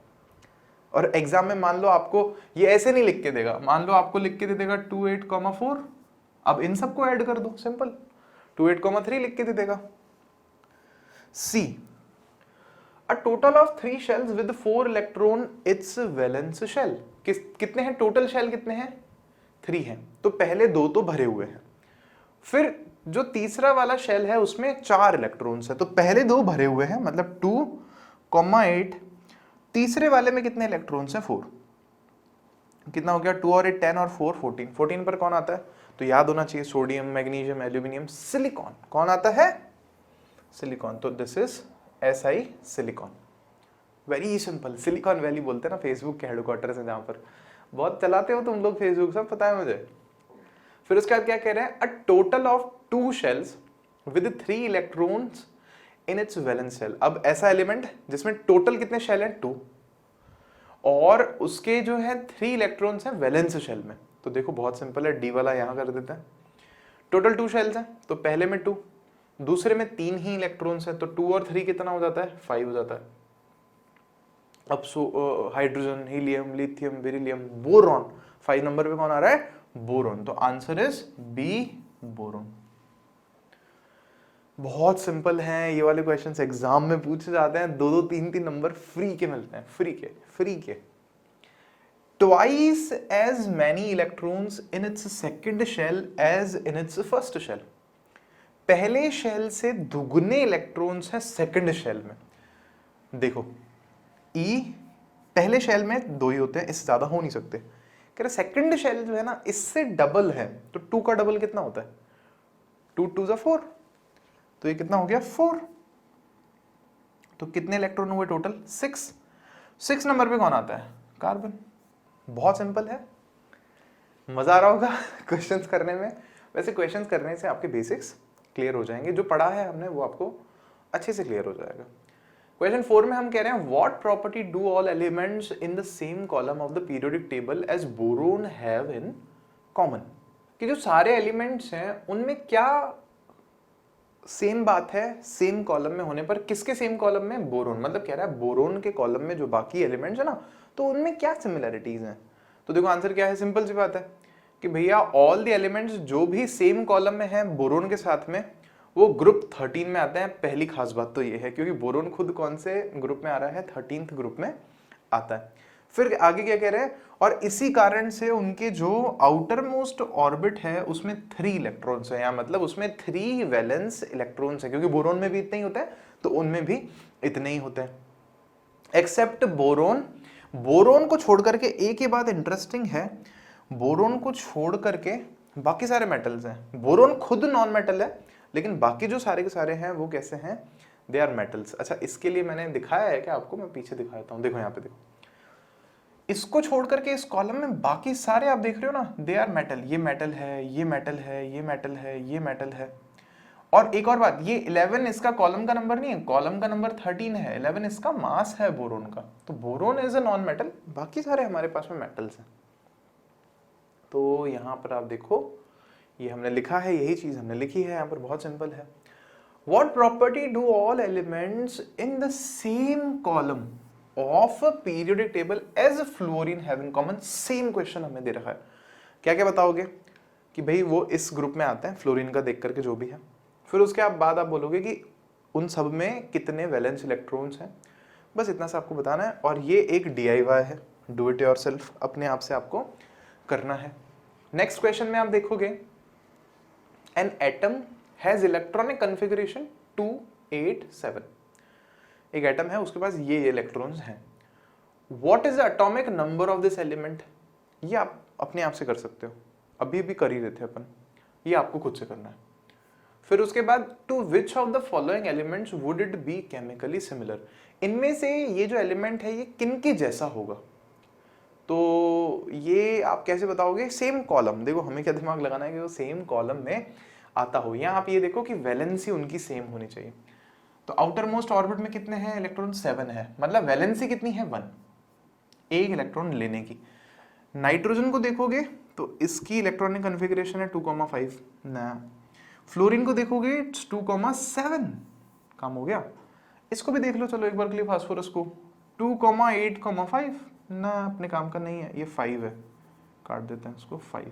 S1: और एग्जाम में मान लो आपको ये ऐसे नहीं लिख के देगा, मान लो आपको लिख के दे देगा 2 8, 4, अब इन सबको ऐड कर दो, सिंपल 2 8, 3 लिख के दे देगा। C, a total of 3 shells with 4 electron its valence shell. कितने हैं टोटल शेल? कितने हैं? 3 हैं। तो पहले 2 तो भरे हुए हैं, फिर जो तीसरा वाला शेल है उसमें 4 इलेक्ट्रॉन्स है, तो पहले 2 भरे हुए हैं, मतलब 2, 8। तीसरे वाले में कितने इलेक्ट्रॉन्स हैं? 4। कितना हो गया? 2 और 8 10 और 4 14। 14 पर कौन आता है? तो याद होना चाहिए, सोडियम, मैग्नीशियम, एल्यूमिनियम, सिलिकॉन। कौन आता है? सिलिकॉन। तो this is Si silicon. Very simple. Silicon valley बोलते हैं ना फेसबुक के हेडक्वार्टर से, जहां पर बहुत चलाते हो तुम लोग फेसबुक, सब पता है मुझे। फिर उसके बाद क्या कह रहे हैं? A total of 2 shells with 3 electrons in its valence shell. अब ऐसा एलिमेंट जिसमें टोटल कितने शेल हैं? 2, और उसके जो है 3 इलेक्ट्रॉन्स हैं वैलेंस शेल में। तो देखो बहुत सिंपल है, डी वाला यहां कर देते हैं। टोटल 2 शेल्स हैं, तो पहले में 2, दूसरे में 3 ही इलेक्ट्रॉन्स हैं, तो 2 और 3 कितना हो जाता है? 5 हो जाता है। अब hydrogen, helium, lithium, beryllium, boron, 5 number पे कौन आ रहा है? बोरॉन। तो आंसर इज बी, बोरॉन। बहुत सिंपल हैं ये वाले क्वेश्चंस, एग्जाम में पूछे जाते हैं। 2 2 3 3 नंबर फ्री के मिलते हैं, फ्री के। Twice as many electrons in its second shell as in its first shell. पहले शेल से दुगने इलेक्ट्रॉन्स हैं सेकंड शेल में। देखो ई पहले शेल में 2 ही होते हैं, इससे ज्यादा हो नहीं सकते। कह रहे सेकंड शेल जो है ना इससे डबल है, तो 2 का डबल कितना होता है? 2 2 जा 4, तो ये कितना हो गया? 4। तो कितने इलेक्ट्रॉन हुए टोटल? 6। 6 नंबर पे कौन आता है? कार्बन। बहुत सिंपल है, मजा आ रहा होगा क्वेश्चंस करने में। वैसे क्वेश्चंस करने से आपके बेसिक्स क्लियर हो जाएंगे, जो पढ़ा है हमने वो आपको अच्छे से क्लियर हो जाएगा। क्वेश्चन 4 में हम कह रहे हैं what property do all elements in the same column of the periodic table as boron have in common. कि जो सारे एलिमेंट्स हैं उनमें क्या सेम बात है सेम कॉलम में होने पर? किसके सेम कॉलम में? बोरोन। मतलब कह रहा है बोरोन के कॉलम में जो बाकी एलिमेंट्स है ना, तो उनमें क्या सिमिलरिटीज हैं? तो देखो आंसर क्या है, सिंपल सी बात है कि भैया ऑल द एलिमेंट्स जो भी सेम कॉलम में हैं बोरोन के साथ में, वो ग्रुप 13 में आते हैं। पहली खास बात तो ये है क्योंकि बोरोन खुद कौन से ग्रुप में आ रहा है? 13th ग्रुप में आता है। फिर आगे क्या कह रहे हैं? और इसी कारण से उनके जो आउटर मोस्ट ऑर्बिट है उसमें 3 इलेक्ट्रॉन्स है, या मतलब उसमें 3 वैलेंस इलेक्ट्रॉन्स है, क्योंकि बोरोन में भी इतने ही होते हैं तो उनमें भी इतने ही होते हैं, एक्सेप्ट बोरोन। बोरोन को छोड़ करके, एक ही बात इंटरेस्टिंग है, बोरोन को छोड़ करके बाकी सारे मेटल्स हैं। बोरोन खुद नॉन मेटल है, लेकिन बाकी जो सारे के सारे हैं वो कैसे हैं? They are metals. अच्छा, इसके लिए मैंने दिखाया है क्या आपको? मैं पीछे दिखाता हूँ, देखो यहाँ पे देखो। इसको छोड़ करके इस कॉलम में बाकी सारे आप देख रहे हो ना, दे आर मेटल। ये मेटल है, ये मेटल है, ये मेटल है, ये मेटल है। और एक और बात, ये 11 इसका कॉलम का नंबर नहीं है, कॉलम का नंबर 13 है, 11 इसका मास है बोरोन का। तो boron is a non metal, बाकी सारे हमारे पास में मेटल्स हैं। तो यहाँ पर आप देखो, ये हमने लिखा है, यही चीज हमने लिखी है यहाँ पर, बहुत सिंपल है। What property do all elements in the same column of a periodic table as fluorine have in common? Same question हमें दे रखा है। क्या क्या बताओगे? कि भाई वो इस ग्रुप में आते हैं फ्लोरीन का देख करके जो भी है। फिर उसके बाद आप बोलोगे कि उन सब में कितने वैलेंस इलेक्ट्रॉन्स हैं, बस इतना सा आपको बताना है। और ये एक DIY है, डू इट योरसेल्फ, अपने आप से आपको करना है। नेक्स्ट क्वेश्चन में आप देखोगे an atom has electronic configuration 287। एक एटम है, उसके पास ये इलेक्ट्रॉन्स हैं। What is the atomic number of this element? ये आप अपने आप से कर सकते हो, अभी भी कर ही रहे थे अपन, ये आपको खुद से करना है। फिर उसके बाद to which of the following elements would it be chemically similar? इनमें से ये जो एलिमेंट है ये किनके जैसा होगा? तो ये आप कैसे बताओगे? सेम कॉलम, देखो हमें क्या दिमाग लगाना है कि वो सेम कॉलम में आता हो। यहाँ आप ये देखो कि वैलेंसी उनकी सेम होनी चाहिए। तो आउटर मोस्ट ऑर्बिट में कितने हैं इलेक्ट्रॉन? 7 है, मतलब वैलेंसी कितनी है? 1, एक इलेक्ट्रॉन लेने की। नाइट्रोजन को देखोगे तो इसकी इलेक्ट्रॉनिक कॉन्फ़िगरेशन है 2,5 ना। फ्लोरीन को देखोगे 2,7, काम हो गया। इसको भी देख लो चलो एक बार के लिए, फास्फोरस को 2,8,5 ना, अपने काम का नहीं है, ये 5 है, काट देते हैं इसको 5।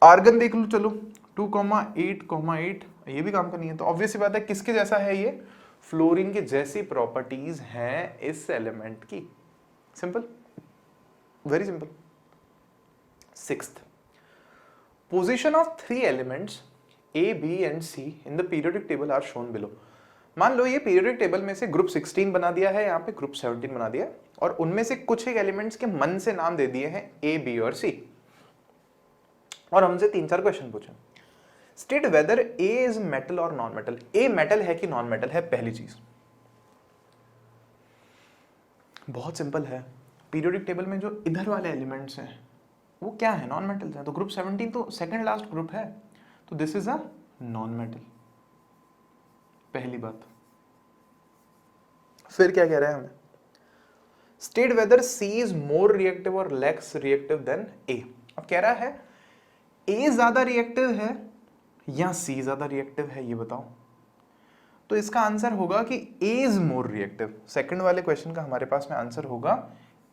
S1: आर्गन देख लो चलो 2,8,8, ये भी काम का नहीं है। तो ऑब्वियस सी बात है किसके जैसा है ये? फ्लोरीन के जैसी प्रॉपर्टीज हैं इस एलिमेंट की। Simple, very simple. Sixth, position of 3 elements A, B and C in the periodic table are shown below। मान लो ये पीरियोडिक टेबल में से ग्रुप 16 बना दिया है, यहाँ पे ग्रुप 17 बना दिया है, और उनमें से कुछ एक एलिमेंट्स के मन से नाम दे दिए हैं A, B और C, और हमसे 3-4 क्वेश्चन पूछे। State whether A is metal और नॉन मेटल। A मेटल है कि नॉन मेटल है, पहली चीज। बहुत सिंपल है, पीरियोडिक टेबल में जो इधर वाले एलिमेंट्स हैं वो क्या है? नॉन मेटल्स हैं। तो ग्रुप 17 तो सेकंड लास्ट ग्रुप है, तो this is a non metal, पहली बात। फिर क्या कह रहा है हमें? State whether C is more reactive और लेस रिएक्टिव देन A। अब कह रहा है A ज्यादा रिएक्टिव है या C ज्यादा रिएक्टिव है, ये बताओ। तो इसका आंसर होगा कि A is more reactive. Second वाले क्वेश्चन का हमारे पास में आंसर होगा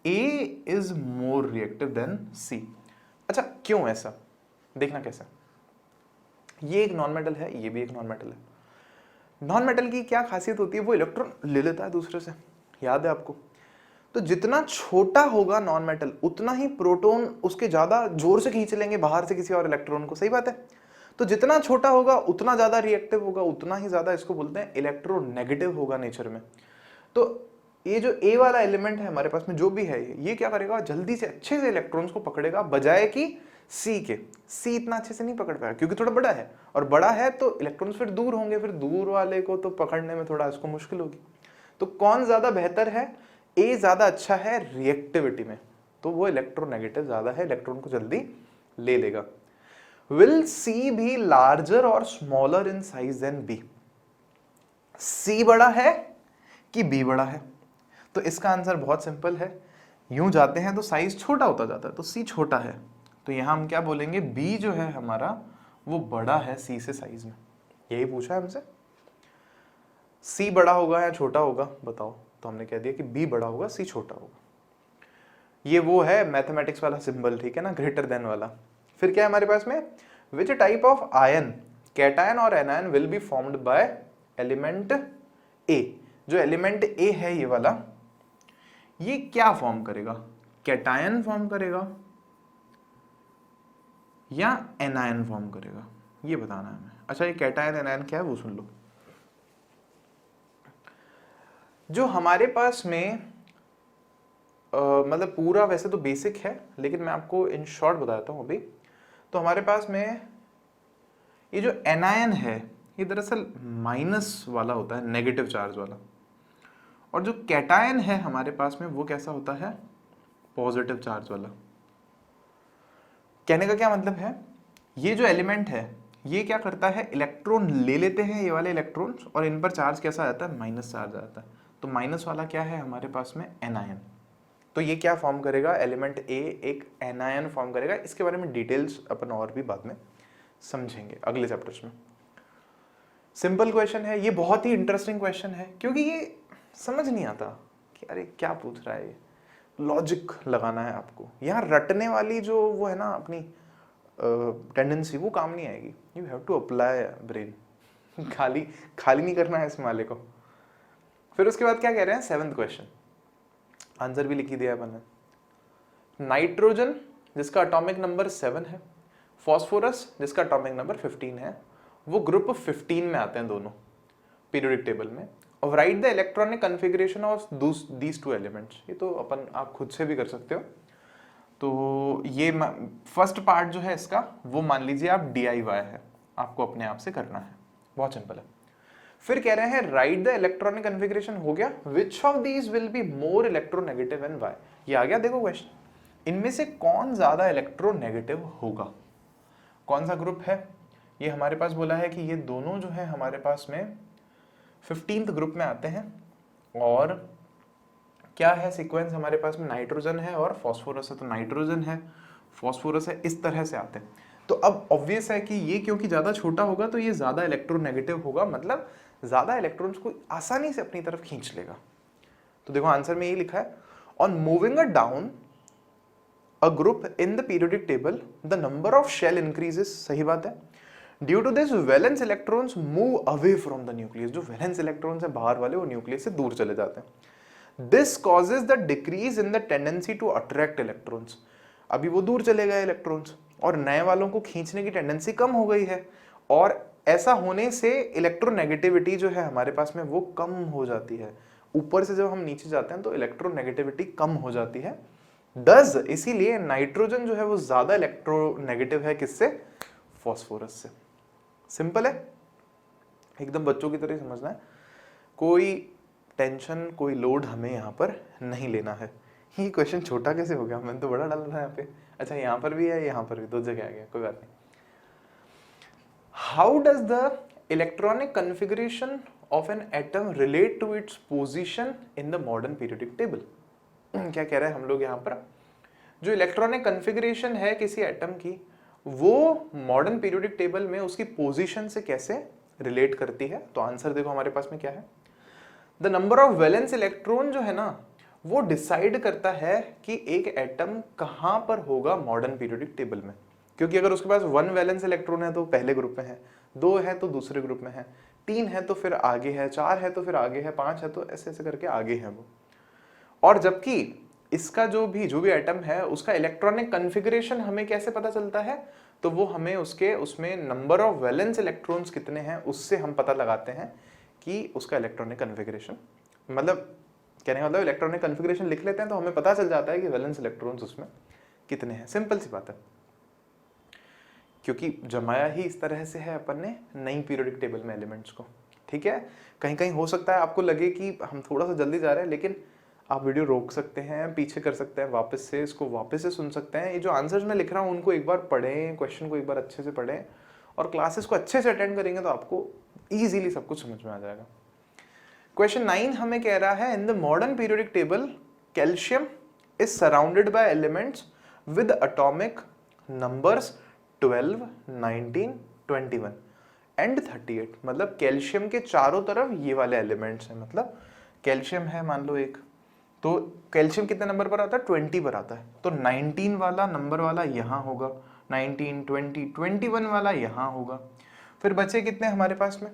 S1: A is more reactive than C। अच्छा, क्यों ऐसा? देखना कैसा। ये एक नॉन मेटल है, ये भी एक नॉन मेटल है। नॉन मेटल की क्या खासियत होती है? वो इलेक्ट्रॉन ले लेता है दूसरे से, याद है आपको? तो जितना छोटा होगा नॉन मेटल उतना ही प्रोटॉन उसके ज्यादा जोर से खींच लेंगे बाहर से किसी और इलेक्ट्रॉन को, सही बात है? तो जितना छोटा होगा उतना ज्यादा रिएक्टिव होगा, उतना ही ज्यादा इसको बोलते हैं इलेक्ट्रोनेगेटिव होगा नेचर में। तो ये जो A वाला एलिमेंट है हमारे पास में जो भी है, ये क्या करेगा? जल्दी से अच्छे से इलेक्ट्रॉन्स को पकड़ेगा, बजाय कि C के। C इतना अच्छे से नहीं पकड़ पाएगा क्योंकि थोड़ा बड़ा है, और बड़ा है तो इलेक्ट्रॉन्स फिर दूर होंगे, फिर दूर वाले को तो पकड़ने में थोड़ा इसको मुश्किल होगी। तो कौन ज्यादा बेहतर है? A ज्यादा अच्छा है रिएक्टिविटी में, तो वो इलेक्ट्रोनेगेटिव ज्यादा है, इलेक्ट्रॉन को जल्दी ले लेगा। विल C भी लार्जर और smaller in size than B? C बड़ा है कि B बड़ा है? तो इसका आंसर बहुत सिंपल है, यूं जाते हैं तो साइज छोटा होता जाता है, तो C छोटा है, तो यहां हम क्या बोलेंगे? B जो है हमारा वो बड़ा है C से साइज में। यही पूछा है हमसे, C बड़ा होगा या छोटा होगा बताओ? तो हमने कह दिया कि B बड़ा होगा, C छोटा होगा। ये वो है मैथमेटिक्स वाला सिंबल, ठीक है ना, ग्रेटर देन वाला। फिर क्या है हमारे पास में? Which type of ion, cation और anion will be formed by element A? जो एलिमेंट A है ये वाला, ये क्या फॉर्म करेगा? कैटायन फॉर्म करेगा या एनायन फॉर्म करेगा, ये बताना है हमें। अच्छा, ये कैटायन एनायन क्या है वो सुन लो। जो हमारे पास में मतलब पूरा वैसे तो बेसिक है, लेकिन मैं आपको इन शॉर्ट बताता हूं अभी। तो हमारे पास में ये जो एनायन है ये दरअसल माइनस वाला होता है, नेगेटिव चार्ज वाला, और जो कैटायन है हमारे पास में वो कैसा होता है? पॉजिटिव चार्ज वाला। कहने का क्या मतलब है? ये जो एलिमेंट है ये क्या करता है? इलेक्ट्रॉन ले लेते हैं ये वाले इलेक्ट्रॉन्स, और इन पर चार्ज कैसा आता है? माइनस चार्ज आता है। तो माइनस वाला क्या है हमारे पास में? एनायन। तो ये क्या फॉर्म करेगा? एलिमेंट A एक एनायन फॉर्म करेगा। इसके बारे में डिटेल्स अपन और भी बाद में समझेंगे अगले चैप्टर्स में। सिंपल क्वेश्चन है ये, बहुत ही इंटरेस्टिंग क्वेश्चन है, क्योंकि ये समझ नहीं आता कि अरे क्या पूछ रहा है ये। लॉजिक लगाना है आपको। यहाँ रटने वाली जो वो है ना अपनी टेंडेंसी वो काम नहीं आएगी। You have to apply brain, खाली खाली नहीं करना है इस माले को। फिर उसके बाद क्या कह रहे हैं, 7th क्वेश्चन, आंसर भी लिख ही दिया अपन ने। नाइट्रोजन जिसका एटॉमिक नंबर 7 है, फॉस्फोरस जिसका एटॉमिक नंबर 15 है, वो ग्रुप 15 में आते हैं दोनों पीरियोडिक टेबल में। और right the electronic configuration of these two elements, ये तो अपन आप खुद से भी कर सकते हो। तो ये फर्स्ट पार्ट जो है इसका वो मान लीजिए आप DIY है, आपको अपने आप से करना है, बहुत सिंपल है। फिर कह रहे हैं राइट द इलेक्ट्रॉनिक कन्फिगरेशन, हो गया। Which of these will be more electronegative and why, ये आ गया। देखो क्वेश्चन, इनमें से कौन ज्यादा इलेक्ट्रोनेगेटिव होगा, कौन सा ग्रुप है। ये हमारे पास बोला है कि ये दोनों जो है हमारे पास में 15th ग्रुप में आते हैं। और क्या है सीक्वेंस हमारे पास में, नाइट्रोजन है और फॉस्फोरस है। तो नाइट्रोजन है, फॉस्फोरस है, इस तरह से आते हैं। तो अब ऑब्वियस है कि ये क्योंकि ज्यादा छोटा होगा तो ये ज्यादा इलेक्ट्रोनेगेटिव होगा, मतलब ज्यादा इलेक्ट्रॉन्स को आसानी से अपनी तरफ खींच लेगा। तो देखो आंसर में ये लिखा है, on moving a down a group in the periodic table the number of shell increases, सही बात है। Due to this valence electrons move away from the nucleus, जो वैलेंस इलेक्ट्रॉन्स है बाहर वाले वो न्यूक्लियस से दूर चले जाते हैं। This causes the decrease in the tendency to attract electrons, अभी वो दूर चले गए इलेक्ट्रॉन्स और नए वालों को खींचने की टेंडेंसी कम हो गई है। और ऐसा होने से इलेक्ट्रोनेगेटिविटी जो है हमारे पास में वो कम हो जाती है। ऊपर से जब हम नीचे जाते हैं तो इलेक्ट्रोनेगेटिविटी कम हो जाती है। डज, इसीलिए नाइट्रोजन जो है वो ज्यादा इलेक्ट्रोनेगेटिव है, किससे, फॉस्फोरस से। सिंपल है, एकदम बच्चों की तरह समझना है, कोई टेंशन कोई लोड हमें यहाँ पर नहीं लेना है। ये क्वेश्चन छोटा कैसे हो गया, मैंने तो बड़ा डाला था यहाँ पे। अच्छा यहाँ पर भी है, यहाँ पर भी, दो जगह आ गया, कोई बात नहीं। How does the electronic configuration of an atom relate to its position in the modern periodic table. क्या कह रहे हैं हम लोग यहाँ पर, जो इलेक्ट्रॉनिक कन्फिगरेशन है किसी एटम की, वो मॉडर्न पीरियोडिक टेबल में उसकी पोजीशन से कैसे रिलेट करती है। तो आंसर देखो हमारे पास में क्या है, the number of valence electron जो है ना वो डिसाइड करता है कि एक एटम कहां पर होगा मॉडर्न पीरियोडिक टेबल में। क्योंकि अगर उसके पास 1 वैलेंस इलेक्ट्रॉन है तो पहले ग्रुप में है, 2 है तो दूसरे ग्रुप में है, 3 है तो फिर आगे है, 4 है तो फिर आगे है, 5 है तो ऐसे ऐसे करके आगे है वो। और जबकि इसका जो भी एटम है उसका इलेक्ट्रॉनिक कन्फिगरेशन हमें कैसे पता चलता है, तो वो हमें उसमें नंबर ऑफ वैलेंस इलेक्ट्रॉन्स कितने हैं उससे हम पता लगाते हैं कि उसका इलेक्ट्रॉनिक कन्फिगरेशन, मतलब कहने का मतलब इलेक्ट्रॉनिक कन्फिगरेशन लिख लेते हैं तो हमें पता चल जाता है कि वैलेंस इलेक्ट्रॉन्स उसमें कितने हैं। सिंपल सी बात है, क्योंकि जमाया ही इस तरह से है अपन ने नई पीरियोडिक टेबल में एलिमेंट्स को। ठीक है, कहीं कहीं हो सकता है आपको लगे कि हम थोड़ा सा जल्दी जा रहे हैं, लेकिन आप वीडियो रोक सकते हैं, पीछे कर सकते हैं, वापस से इसको वापस से सुन सकते हैं। ये जो आंसर्स मैं लिख रहा हूँ उनको एक बार पढ़ें, क्वेश्चन को एक बार अच्छे से पढ़ें और क्लासेस को अच्छे से अटेंड करेंगे तो आपको ईजिली सब कुछ समझ में आ जाएगा। क्वेश्चन 9 हमें कह रहा है, इन the modern periodic table calcium is surrounded by elements with atomic numbers 12, 19, 21 and 38। मतलब कैल्शियम के चारों तरफ ये वाले एलिमेंट्स हैं। मतलब कैल्शियम है मान लो एक, तो कैल्शियम कितने नंबर पर आता है, 20 पर आता है, तो 19 वाला नंबर वाला यहाँ होगा, 19, 20, 21 वाला यहाँ होगा। फिर बचे कितने हमारे पास में,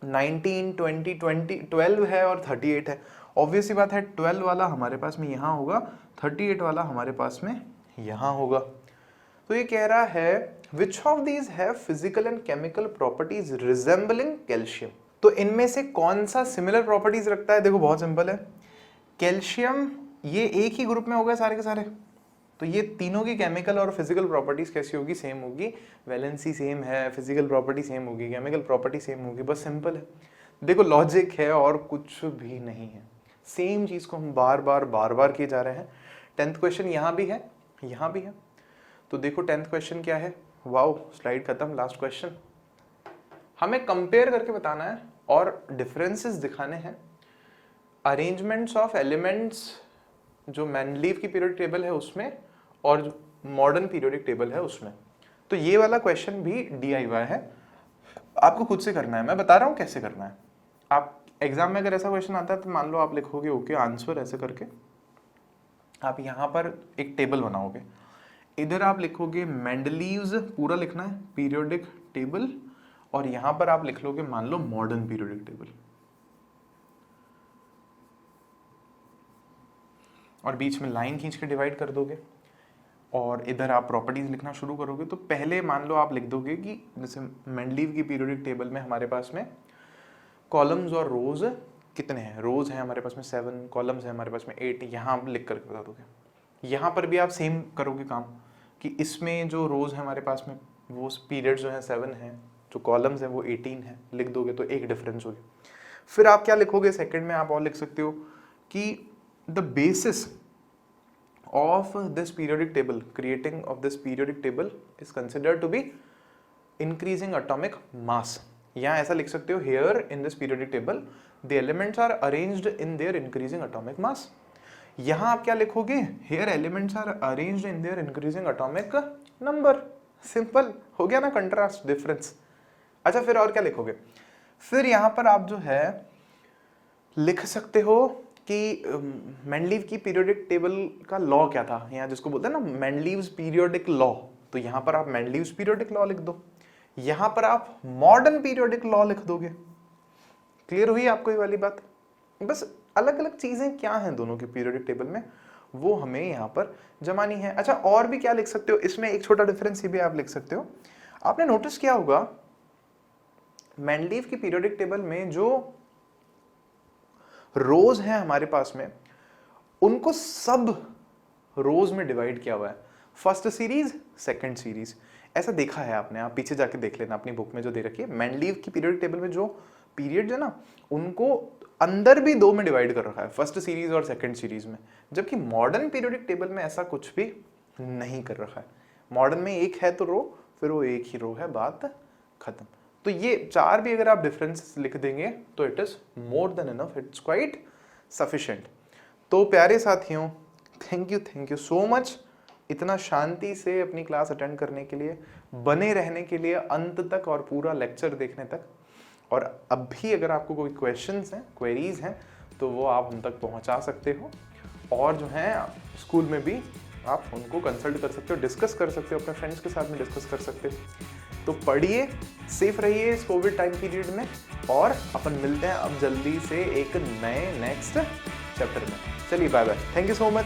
S1: 19, 20, 12 है और 38 है। ऑब्वियस सी बात है 12 वाला हमारे पास में यहाँ होगा, 38 वाला हमारे पास में यहाँ होगा। तो ये कह रहा है which of these have physical and chemical properties resembling calcium. तो इनमें से कौन सा सिमिलर प्रॉपर्टीज रखता है। देखो बहुत सिंपल है, कैल्शियम ये एक ही ग्रुप में हो गए सारे के सारे, तो ये तीनों की केमिकल और फिजिकल प्रॉपर्टीज कैसी होगी, सेम होगी। वैलेंसी सेम है, फिजिकल प्रॉपर्टी सेम होगी, केमिकल प्रॉपर्टी सेम होगी, बस सिंपल है। देखो लॉजिक है और कुछ भी नहीं है, सेम चीज को हम बार बार किए जा रहे हैं। 10th क्वेश्चन यहाँ भी है, यहाँ भी है। तो देखो 10th क्वेश्चन क्या है, वाओ स्लाइड खत्म, लास्ट क्वेश्चन। हमें कंपेयर करके बताना है और डिफरेंसेस दिखाने हैं अरेंजमेंट्स ऑफ एलिमेंट्स जो मैंडलीव की पीरियोडिक टेबल है उसमें और जो मॉडर्न पीरियोडिक टेबल है उसमें। तो ये वाला क्वेश्चन भी DIY है, आपको खुद से करना है, मैं बता रहा हूँ कैसे करना है। आप एग्जाम में अगर ऐसा क्वेश्चन आता है तो मान लो आप लिखोगे ओके आंसर ऐसे करके, आप यहाँ पर एक टेबल बनाओगे, इधर आप लिखोगे मेंडलीव्स, पूरा लिखना है, पीरियोडिक टेबल, और यहां पर आप लिख लोगे मान लो मॉडर्न पीरियोडिक टेबल, और बीच में लाइन खींच के डिवाइड कर दोगे, और इधर आप प्रॉपर्टीज लिखना शुरू करोगे। तो पहले मान लो आप लिख दोगे कि जैसे मेंडलीव की पीरियोडिक टेबल में हमारे पास में कॉलम्स और रोज कितने हैं, रोज है हमारे पास में 7, कॉलम्स है हमारे पास में 8, यहाँ आप लिख कर बता दोगे। यहाँ पर भी आप सेम करोगे काम कि इसमें जो रोज है हमारे पास में वो पीरियड जो है 7 है, जो कॉलम्स है वो 18 है, लिख दोगे तो एक डिफरेंस होगी। फिर आप क्या लिखोगे सेकंड में, आप और लिख सकते हो कि the basis of this periodic table, creating of this periodic table is considered to be increasing atomic mass. यहाँ ऐसा लिख सकते हो, here in this periodic table the elements are arranged in their increasing atomic mass. यहाँ आप क्या लिखोगे, here elements are arranged in their increasing atomic number. Simple हो गया ना, कंट्रास्ट डिफरेंस। अच्छा फिर और क्या लिखोगे, फिर यहाँ पर आप जो है लिख सकते हो कि मेंडलीव की पीरियोडिक टेबल का लॉ क्या था, यहाँ जिसको बोलते हैं ना मेंडलीव्स पीरियोडिक लॉ, तो यहाँ पर आप मेंडलीव्स पीरियोडिक लॉ लिख दो, यहाँ पर आप मॉडर्न पीरियोडिक लॉ लिख दोगे। क्लियर हुई आपको ये वाली बात? बस अलग अलग चीजें क्या हैं दोनों की पीरियोडिक टेबल में, वो हमें यहाँ पर जमानी है। अच्छा और भी क्या लिख सकते हो, इसमें एक छोटा डिफरेंस ये भी आप लिख सकते हो, आपने नोटिस किया होगा मेंडलीव की पीरियोडिक टेबल में जो रोज है हमारे पास में, उनको सब रोज में डिवाइड किया हुआ है, फर्स्ट सीरीज सेकंड सीरीज, ऐसा देखा है आपने, आप पीछे जाके देख लेना अपनी बुक में जो दे रखी है। मेंडलीव की पीरियोडिक टेबल में जो पीरियड है ना, उनको अंदर भी 2 में डिवाइड कर रखा है, फर्स्ट सीरीज और सेकंड सीरीज में, जबकि मॉडर्न पीरियोडिक टेबल में ऐसा कुछ भी नहीं कर रखा है। मॉडर्न में एक है तो रो, फिर वो एक ही रो है, बात खत्म। तो ये 4 भी अगर आप डिफरेंस लिख देंगे तो it is more than enough, it's quite sufficient. तो प्यारे साथियों, थैंक यू सो मच इतना शांति से अपनी क्लास अटेंड करने के लिए, बने रहने के लिए अंत तक और पूरा लेक्चर देखने तक। और अब भी अगर आपको कोई क्वेश्चंस हैं, क्वेरीज हैं, तो वो आप हम तक पहुंचा सकते हो, और जो है स्कूल में भी आप उनको कंसल्ट कर सकते हो, डिस्कस कर सकते हो, अपने फ्रेंड्स के साथ में डिस्कस कर सकते हो। तो पढ़िए, सेफ रहिए इस कोविड टाइम पीरियड में, और अपन मिलते हैं अब जल्दी से एक नए नेक्स्ट चैप्टर में। चलिए bye bye, thank you so much.